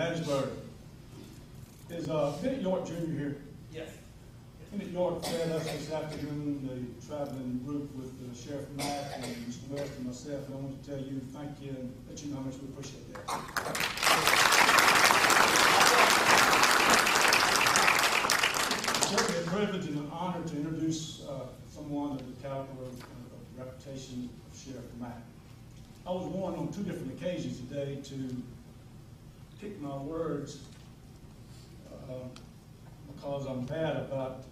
Hattiesburg. Is Bennett York Jr. here? Yes. Bennett York fed us this afternoon, the traveling group with Sheriff Mack and Mr. West and myself, and I want to tell you thank you and let you know how much we appreciate that. It's certainly a privilege and an honor to introduce someone of the caliber of reputation of Sheriff Mack. I was warned on 2 different occasions today to pick my words because I'm bad about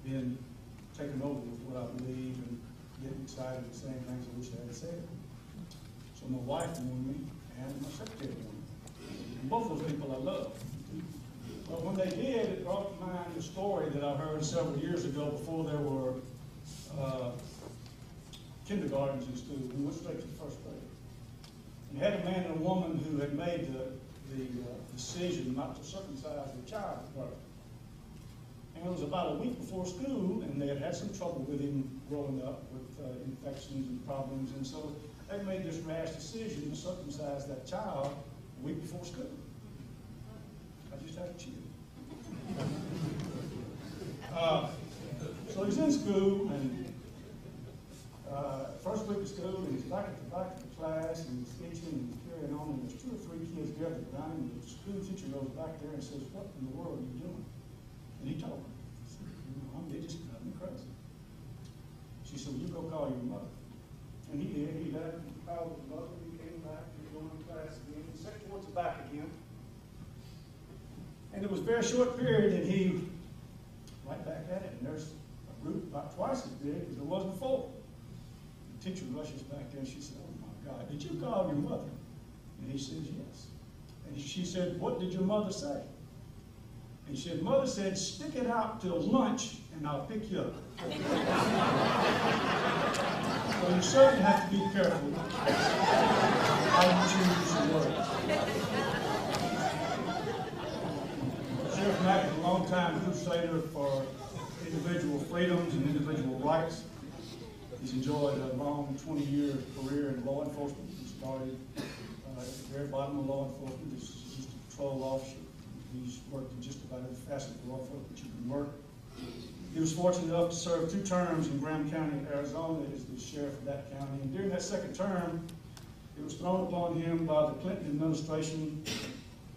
being taken over with what I believe and getting excited and saying things I wish I had said. So my wife warned me and my secretary warned me. And both those people I love. But when they did, it brought to mind a story that I heard several years ago before there were kindergartens in school. We went straight to the first grade. And had a man and a woman who had made the decision not to circumcise their child at birth. And it was about a week before school, and they had had some trouble with him growing up with infections and problems, and so they made this rash decision to circumcise that child a week before school. I just had to cheer. So he's in school, and first week of school, and he's back at the back of the class, and he's itching and he's carrying on, and there's 2 or 3 kids gathered around him, and the school teacher goes back there and says, "What in the world are you doing?" And he told her. He said, "They just got me crazy." She said, "Well, you go call your mother." And he did. He left, he called his mother, he came back, he was going to class again, he sat towards the back again. And it was a very short period, and he right back at it, and there's a group about twice as big as there was before. The teacher rushes back there and she said, "Oh my God, did you call your mother?" And he says, "Yes." And she said, "What did your mother say?" And she said, "Mother said, stick it out till lunch and I'll pick you up." So you certainly have to be careful how you choose your words. Sheriff Mack is a long-time crusader for individual freedoms and individual rights. He's enjoyed a long 20-year career in law enforcement. He started at the very bottom of law enforcement as just a patrol officer. He's worked in just about every facet of law enforcement you can work. He was fortunate enough to serve 2 terms in Graham County, Arizona, as the sheriff of that county. And during that second term, it was thrown upon him by the Clinton administration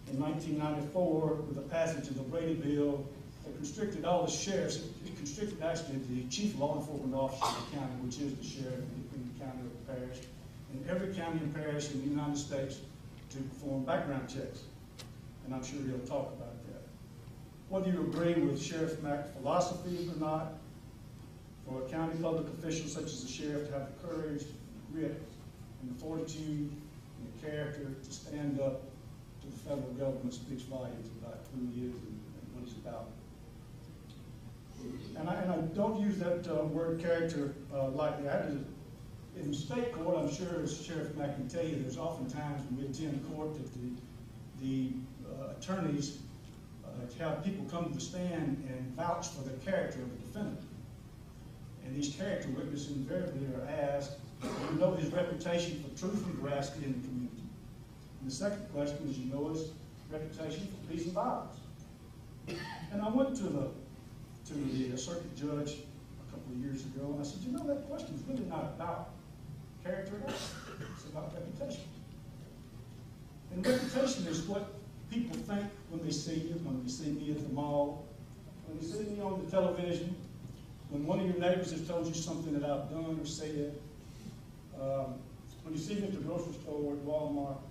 in 1994 with the passage of the Brady bill that constricted all the sheriffs. It constricted actually the chief law enforcement officer of the county, which is the sheriff in the county or the parish, and every county and parish in the United States to perform background checks. And I'm sure he'll talk about that. Whether you agree with Sheriff Mack's philosophy or not, for a county public official such as the sheriff to have the courage, the grit, and the fortitude, and the character to stand up to the federal government speaks volumes about who he is and what he's about. And I don't use that word character lightly. In state court, I'm sure as Sheriff Mack can tell you, there's often times when we attend court that the attorneys have people come to the stand and vouch for the character of the defendant. And these character witnesses invariably are asked, you know his reputation for truth and veracity in the community. And the second question is, you know his reputation for peace and violence. And I went to the circuit judge a couple of years ago, and I said, you know, that question is really not about character, it's about reputation. And reputation is what people think when they see you, when they see me at the mall, when they see me on the television, when one of your neighbors has told you something that I've done or said, when you see me at the grocery store, at Walmart,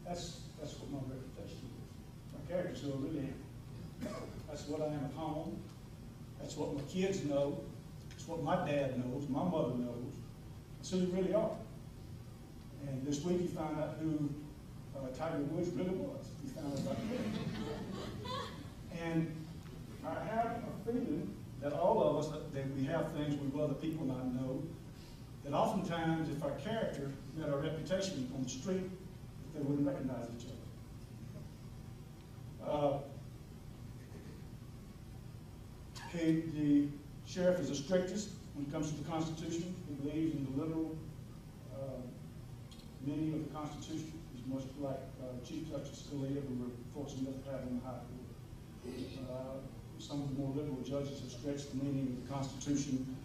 that's what my reputation is. My character's who I really am. That's what I am at home. That's what my kids know. It's what my dad knows, my mother knows. That's who you really are. And this week you found out who Tiger Woods really was. You found out about him. And I have a feeling that all of us, that we have things we other people not know, that oftentimes if our character met our reputation on the street, they wouldn't recognize each other. The sheriff is the strictest when it comes to the Constitution. He believes in the literal meaning of the Constitution. He's much like Chief Justice Scalia, who we're fortunate enough to have in the High Court. Some of the more liberal judges have stretched the meaning of the Constitution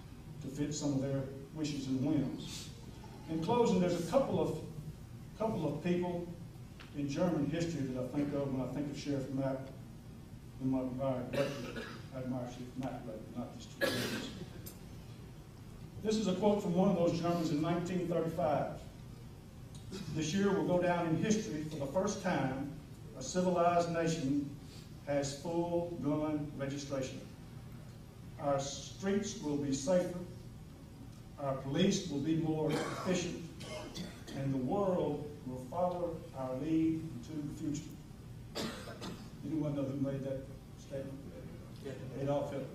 to fit some of their wishes and whims. In closing, there's a couple of people in German history that I think of when I think of Sheriff Mack, whom I admire greatly. I admire Sheriff Mack greatly, not just two Germans. This is a quote from one of those Germans in 1935. This year will go down in history for the first time a civilized nation has full gun registration. Our streets will be safer, our police will be more efficient, and the world will follow our lead into the future. Anyone know who made that statement? Adolf Hitler.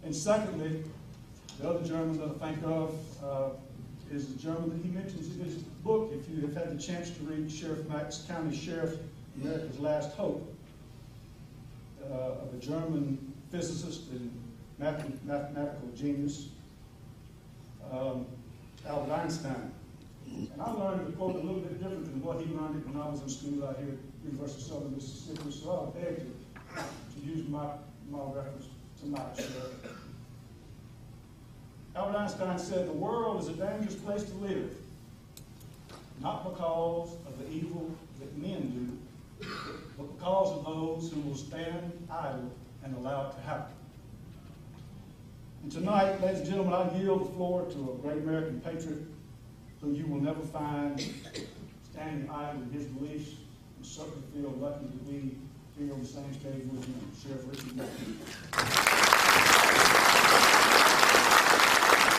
And secondly, the other German that I think of is the German that he mentions in his book. If you have had the chance to read Sheriff Mack's County Sheriff, America's Last Hope, of a German physicist and mathematical genius, Albert Einstein. And I learned the quote a little bit different than what he learned it when I was in school out here at University of Southern Mississippi, so I beg to use my reference tonight, Sheriff. Albert Einstein said, "The world is a dangerous place to live, not because of the evil that men do, but because of those who will stand idle and allow it to happen." And tonight, ladies and gentlemen, I yield the floor to a great American patriot who you will never find standing idle in his beliefs, and certainly feel lucky that we feel on the same stage with him, Sheriff Richard Mack.